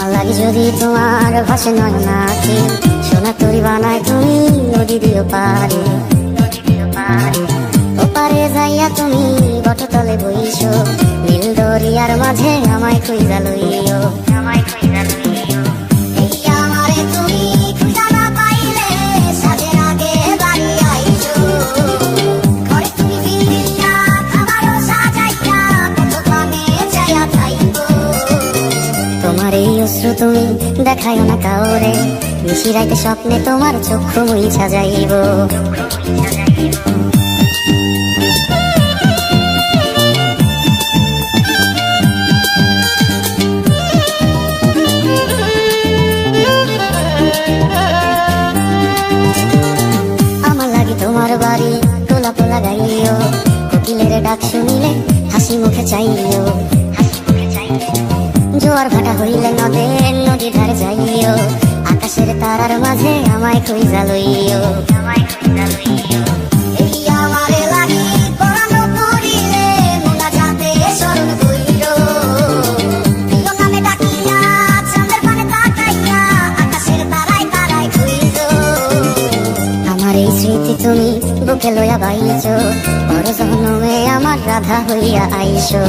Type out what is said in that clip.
আমার লাগে যদি তোমার ভাসে নয়ন আঁখি, সোনা তরি বানায় তুমি নদী দিও পারে। ওপারে যাইয়া তুমি বটতলে বইছো, নীল দরিয়ার মাঝে আমায় খুঁজা লইও। এই আমারে তুমি খুঁজা না পাইলে সাজের আগে বাড়ি আইছো। ঘরে তুমি ফিরিয়া খাবারও সাজাইয়া কত পানে চাইয়া খাইবো। তোমার এই অশ্রু তুমি দেখাইও না কাউরে, নিশি রাইতে স্বপ্নে তোমার চক্ষু মুইছা যাইব। আমার লাগে তোমার বাড়ি গোলাপ লাগাইও, কোকিলের ডাক শুনিলে হাসি মুখে চাইও। জোয়ার ভাটা হইলে নদীর ধারে যাইও, আকাশের তারার মাঝে আমায় খুঁজা লইও। এই আমারে লাগি পরানো করিলে মোনাজাতে স্মরণ কইরো। প্রিয় নামে ডাকিয়া চাঁদের পানে তাকাইয়া আকাশের তারায় তারায় খুঁজো। আমার এই স্মৃতি তুমি বুকে লইয়া বাইছো, বড় জন্মে আমার রাধা হইয়া আইসো।